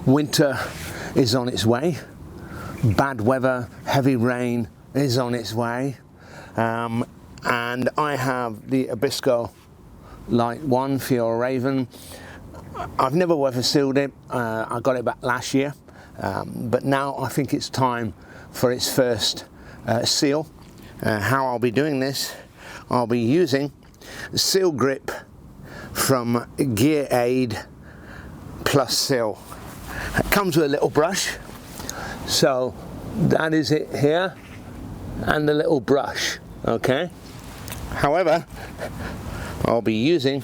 Winter is on its way. Bad weather, heavy rain is on its way. And I have the Abisko Lite 1 Fjallraven. I've never weather sealed it. I got it back last year. But now I think it's time for its first seal. How I'll be doing this, I'll be using Seal Grip from Gear Aid Plus Seal. It comes with a little brush, so that is it here, and the little brush, okay? However, I'll be using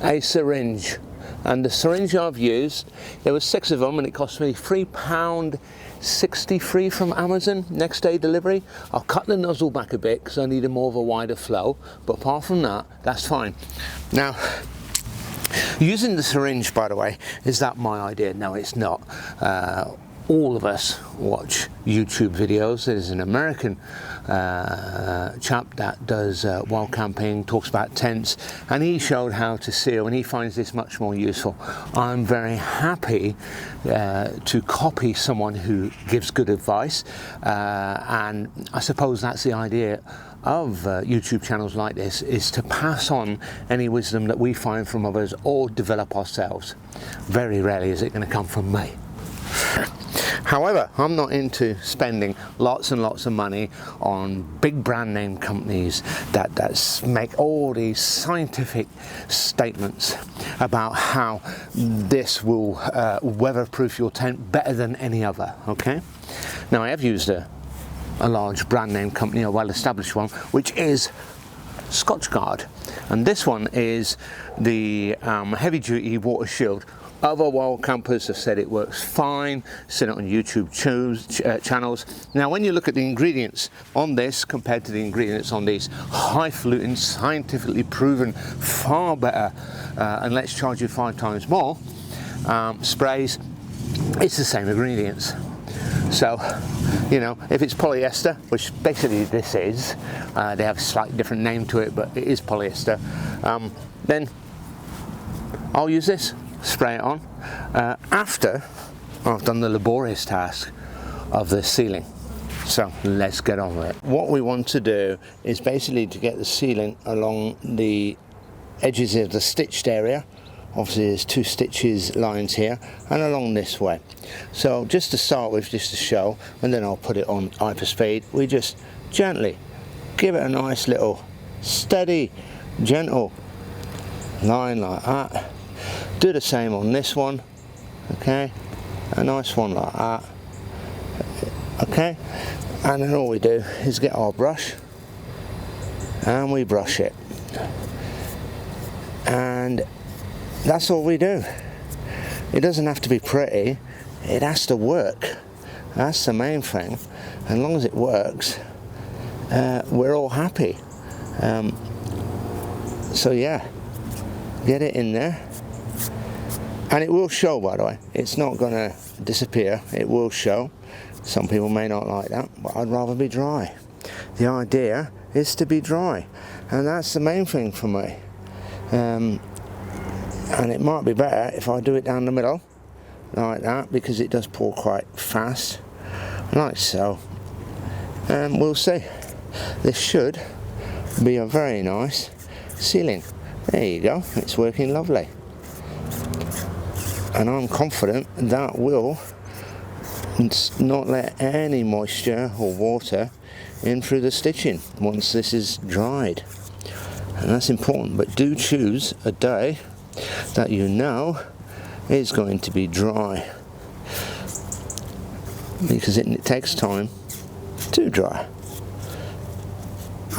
a syringe, and the syringe I've used, there were 6 of them and it cost me £3.63 from Amazon, next day delivery. I'll cut the nozzle back a bit because I need a more of a wider flow, but apart from that, that's fine. Now, using the syringe, by the way, is that my idea? No, it's not. All of us watch YouTube videos. There's an American chap that does wild camping, talks about tents, and he showed how to seal, and he finds this much more useful. I'm very happy to copy someone who gives good advice, and I suppose that's the idea of YouTube channels like this, is to pass on any wisdom that we find from others or develop ourselves. Very rarely is it going to come from me. However, I'm not into spending lots and lots of money on big brand name companies that make all these scientific statements about how this will weatherproof your tent better than any other, okay? Now, I have used a large brand name company, a well-established one, which is Scotchgard, and this one is the heavy-duty water shield. Other wild campers have said it works fine, seen it on YouTube channels. Now, when you look at the ingredients on this compared to the ingredients on these highfalutin, scientifically proven, far better, and let's charge you 5 times more, sprays, it's the same ingredients. So, you know, if it's polyester, which basically this is, they have a slightly different name to it, but it is polyester, then I'll use this. Spray it on after I've done the laborious task of the sealing. So let's get on with it. What we want to do is basically to get the sealing along the edges of the stitched area. Obviously there's 2 stitches lines here, and along this way. So just to start with, just to show, and then I'll put it on hyperspeed, we just gently give it a nice little steady, gentle line like that. Do the same on this one, okay, a nice one like that, okay, and then all we do is get our brush and we brush it, and that's all we do. It doesn't have to be pretty, it has to work. That's the main thing. As long as it works, we're all happy. So yeah, get it in there. And it will show, by the way. It's not going to disappear. It will show. Some people may not like that, but I'd rather be dry. The idea is to be dry, and that's the main thing for me. And it might be better if I do it down the middle, like that, because it does pour quite fast, like so. And we'll see. This should be a very nice sealing. There you go. It's working lovely. And I'm confident that will not let any moisture or water in through the stitching once this is dried. And that's important, but do choose a day that you know is going to be dry, because it takes time to dry.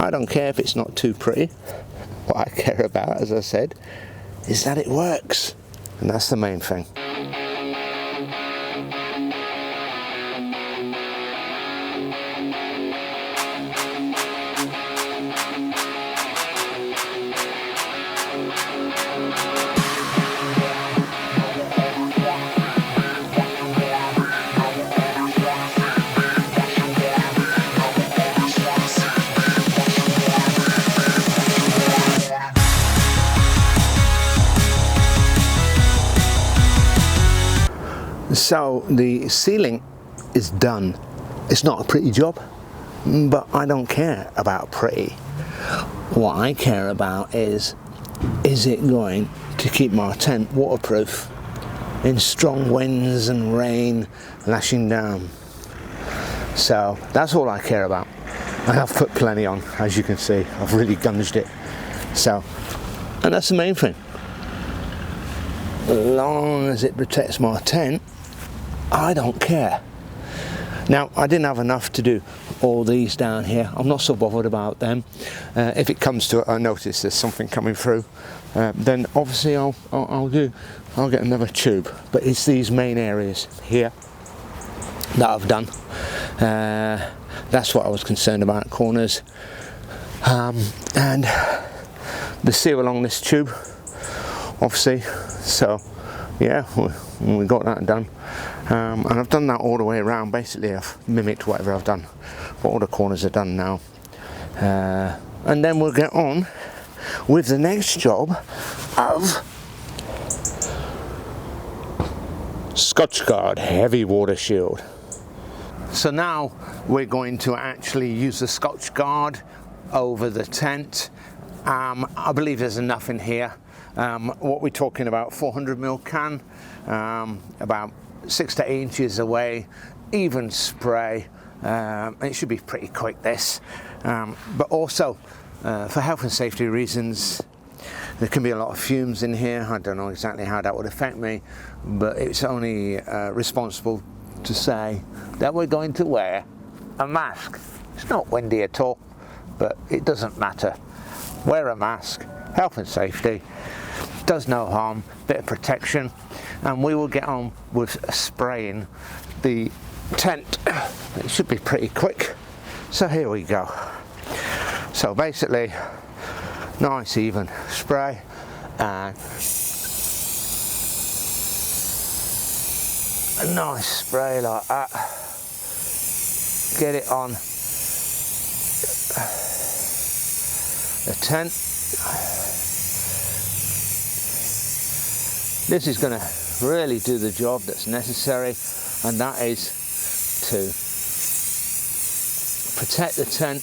I don't care if it's not too pretty. What I care about, as I said, is that it works. And that's the main thing. So the sealing is done. It's not a pretty job, but I don't care about pretty. What I care about is it going to keep my tent waterproof in strong winds and rain lashing down? So that's all I care about. And I've put plenty on, as you can see. I've really gunged it. So, and that's the main thing. As long as it protects my tent, I don't care. Now, I didn't have enough to do all these down here. I'm not so bothered about them. If it comes to it, I notice there's something coming through, then obviously I'll get another tube. But it's these main areas here that I've done. That's what I was concerned about, corners. And the seal along this tube, obviously. So yeah, we got that done. And I've done that all the way around. Basically I've mimicked whatever I've done, but all the corners are done now. And then we'll get on with the next job of Scotchgard heavy water shield. So now we're going to actually use the Scotchgard over the tent. I believe there's enough in here. What we're talking about, 400ml can, about 6 to 8 inches away, even spray. It should be pretty quick, this. But also, for health and safety reasons, there can be a lot of fumes in here. I don't know exactly how that would affect me, but it's only responsible to say that we're going to wear a mask. It's not windy at all, but it doesn't matter. Wear a mask, health and safety, does no harm, bit of protection, and we will get on with spraying the tent. It should be pretty quick. So here we go. So basically, nice even spray, and a nice spray like that. Get it on the tent. This is going to really do the job that's necessary, and that is to protect the tent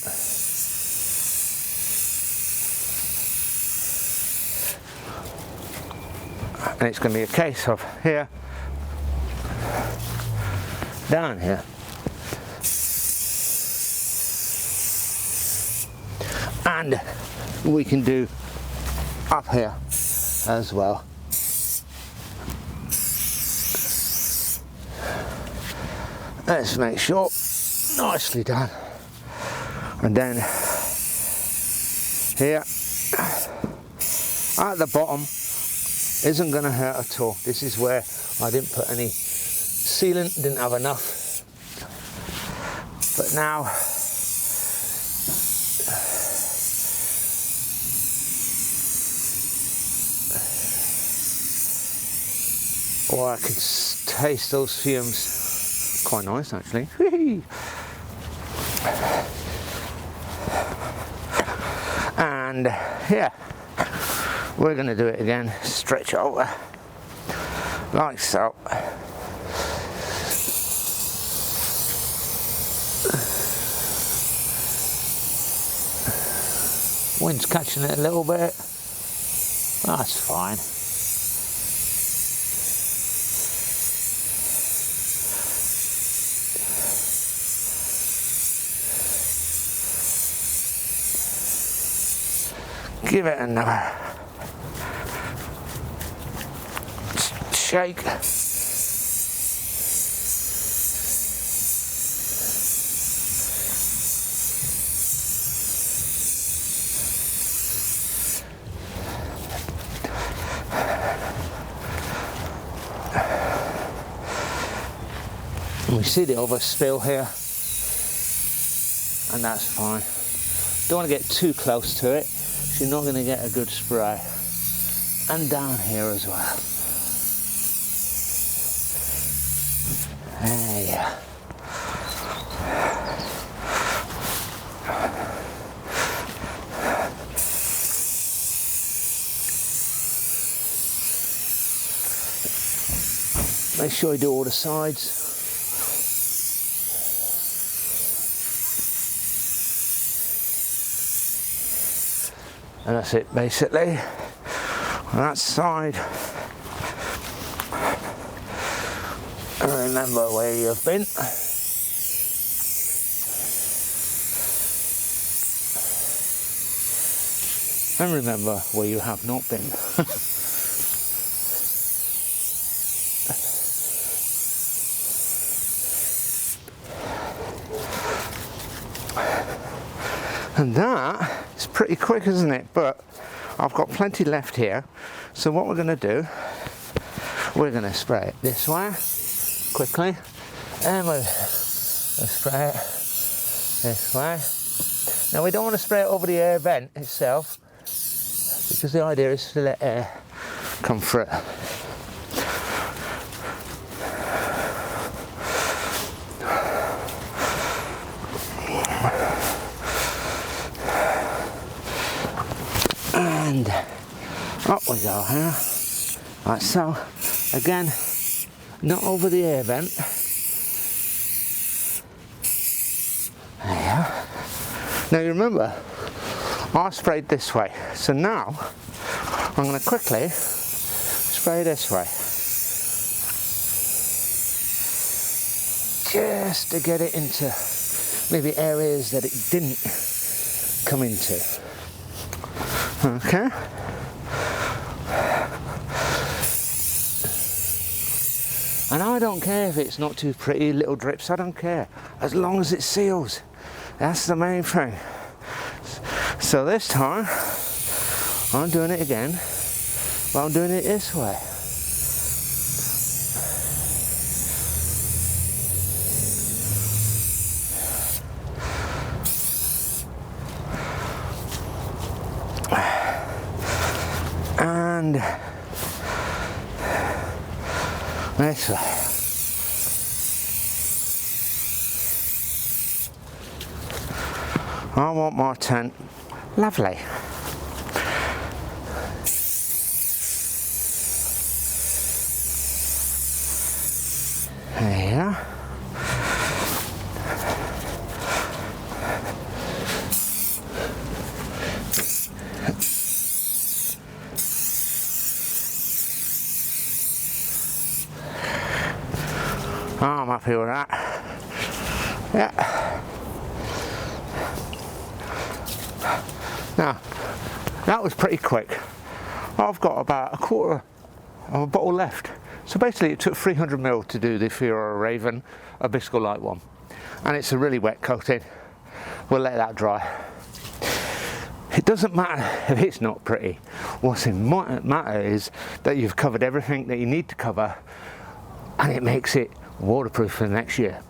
and it's going to be a case of here, down here, and we can do up here as well. Let's make sure, nicely done. And then here at the bottom isn't going to hurt at all. This is where I didn't put any sealant, didn't have enough. But now oh, I can taste those fumes. Quite nice actually. And yeah, we're going to do it again. Stretch it over like so. Wind's catching it a little bit. That's fine. Give it another shake. We see the overspill here, and that's fine. Don't want to get too close to it. You're not going to get a good spray. And down here as well. There. Make sure you do all the sides. And that's it basically. On that side. And remember where you've been. And remember where you have not been. And that is pretty quick, isn't it? But I've got plenty left here. So what we're going to do, we're going to spray it this way quickly, and we'll spray it this way. Now we don't want to spray it over the air vent itself, because the idea is to let air come through. And up we go here, like so. Again, not over the air vent. There. Now you remember, I sprayed this way, so now I'm going to quickly spray this way, just to get it into maybe areas that it didn't come into. Okay. And I don't care if it's not too pretty, little drips, I don't care, as long as it seals. That's the main thing. So this time, I'm doing it again, but I'm doing it this way. And this way. I want my tent lovely. There. I'm happy with that. Yeah. Now, that was pretty quick. I've got about a quarter of a bottle left. So basically it took 300 ml to do the Fjallraven Abisko Lite one. And it's a really wet coating. We'll let that dry. It doesn't matter if it's not pretty. What's in matter is that you've covered everything that you need to cover, and it makes it waterproof for the next year.